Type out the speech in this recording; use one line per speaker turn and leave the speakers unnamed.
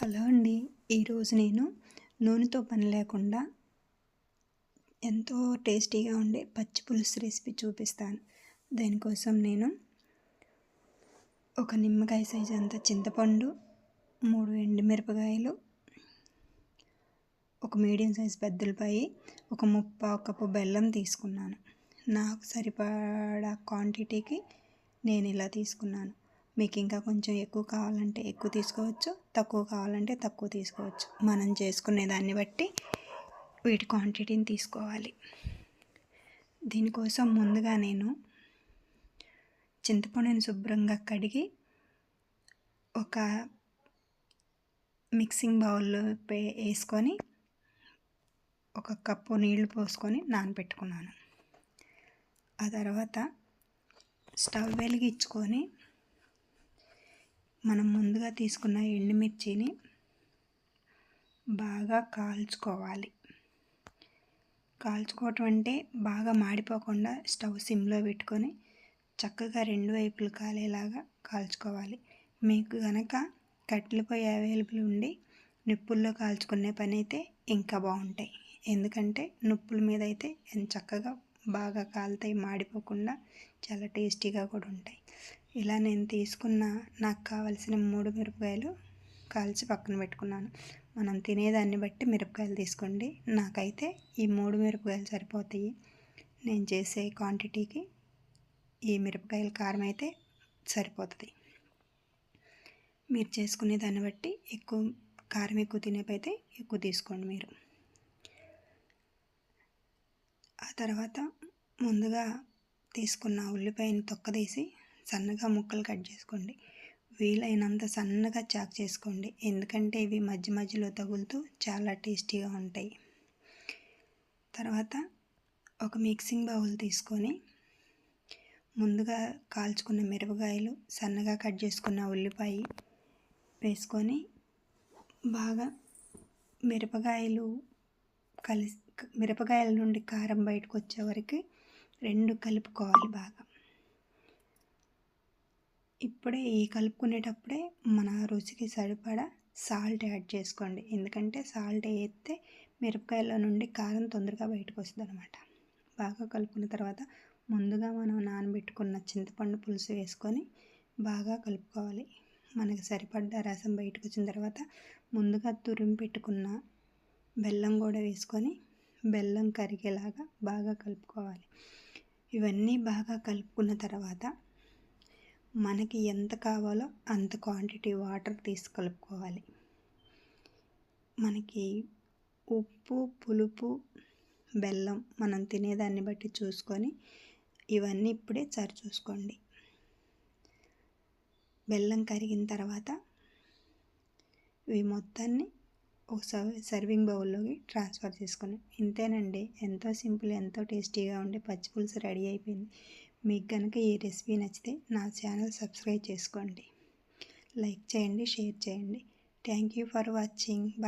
Hello అండి. ఈరోజు నేను నూనెతో పని లేకుండా ఎంతో టేస్టీగా ఉండే పచ్చి పులుసు రెసిపీ చూపిస్తాను. దానికోసం నేను ఒక నిమ్మకాయ సైజు అంత చింతపండు, 3 ఎండుమిరపకాయలు, ఒక మీడియం సైజు పెద్దలపాయి, ఒక ముప్పావు కప్పు బెల్లం తీసుకున్నాను. నాకు సరిపడా క్వాంటిటీకి నేను ఇలా తీసుకున్నాను. మీకు ఇంకా కొంచెం ఎక్కువ కావాలంటే ఎక్కువ తీసుకోవచ్చు, తక్కువ కావాలంటే తక్కువ తీసుకోవచ్చు. మనం చేసుకునే దాన్ని బట్టి వీటి క్వాంటిటీని తీసుకోవాలి. దీనికోసం ముందుగా నేను చింతపండుని శుభ్రంగా కడిగి ఒక మిక్సింగ్ బౌల్లో వేసుకొని ఒక కప్పు నీళ్లు పోసుకొని నానబెట్టుకున్నాను. ఆ తర్వాత స్టవ్ వెలిగించుకొని మనం ముందుగా తీసుకున్న ఎండుమిర్చిని బాగా కాల్చుకోవాలి. కాల్చుకోవటం అంటే బాగా మాడిపోకుండా స్టవ్ సిమ్లో పెట్టుకొని చక్కగా 2 వైపులు కాలేలాగా కాల్చుకోవాలి. మీకు కనుక కట్టెల పొయ్యి అవైలబుల్ ఉండి నిప్పుల్లో కాల్చుకునే పని అయితే ఇంకా బాగుంటాయి. ఎందుకంటే నిప్పుల మీద అయితే చక్కగా బాగా కాలుతాయి, మాడిపోకుండా చాలా టేస్టీగా కూడా ఉంటాయి. ఇలా నేను తీసుకున్న నాకు కావలసిన 3 మిరపకాయలు కాల్చి పక్కన పెట్టుకున్నాను. మనం తినేదాన్ని బట్టి మిరపకాయలు తీసుకోండి. నాకైతే ఈ 3 మిరపకాయలు సరిపోతాయి. నేను చేసే క్వాంటిటీకి ఈ మిరపకాయల కారం అయితే సరిపోతుంది. మీరు చేసుకునే దాన్ని బట్టి కారం ఎక్కువ తినేపైతే ఎక్కువ తీసుకోండి మీరు. ఆ తర్వాత ముందుగా తీసుకున్న ఉల్లిపాయని తొక్కదీసి సన్నగా ముక్కలు కట్ చేసుకోండి. వీలైనంత సన్నగా చాక్ చేసుకోండి. ఎందుకంటే ఇవి మధ్య మధ్యలో తగులుతూ చాలా టేస్టీగా ఉంటాయి. తర్వాత ఒక మిక్సింగ్ బౌల్ తీసుకొని ముందుగా కాల్చుకున్న మిరపకాయలు, సన్నగా కట్ చేసుకున్న ఉల్లిపాయ వేసుకొని బాగా మిరపకాయల నుండి కారం బయటకు వచ్చే వరకు 2 కలుపుకోవాలి బాగా. ఇప్పుడే కలుపుకునేటప్పుడే మన రుచికి సరిపడా సాల్ట్ యాడ్ చేసుకోండి. ఎందుకంటే సాల్ట్ వేస్తే మిరపకాయల నుండి కారం తొందరగా బయటకు వస్తుంది అనమాట. బాగా కలుపుకున్న తర్వాత ముందుగా మనం నానబెట్టుకున్న చింతపండు పులుసు వేసుకొని బాగా కలుపుకోవాలి. మనకి సరిపడ్డ రసం బయటకు వచ్చిన తర్వాత ముందుగా తురిమి పెట్టుకున్న బెల్లం కూడా వేసుకొని బెల్లం కరిగేలాగా బాగా కలుపుకోవాలి. ఇవన్నీ బాగా కలుపుకున్న తర్వాత మనకి ఎంత కావాలో అంత క్వాంటిటీ వాటర్ తీసి కలుపుకోవాలి. మనకి ఉప్పు, పులుపు, బెల్లం మనం తినేదాన్ని బట్టి చూసుకొని ఇవన్నీ ఇప్పుడే సరి చూసుకోండి. బెల్లం కరిగిన తర్వాత ఇవి మొత్తాన్ని ఒక సర్వింగ్ బౌల్లోకి ట్రాన్స్ఫర్ చేసుకొని ఇంతేనండి. ఎంతో సింపుల్, ఎంతో టేస్టీగా ఉండే పచ్చి పులుసు రెడీ అయిపోయింది. మీకు కనుక ఈ రెసిపీ నచ్చితే నా ఛానల్ సబ్స్క్రైబ్ చేసుకోండి, లైక్ చేయండి, షేర్ చేయండి. Thank you for watching. Bye.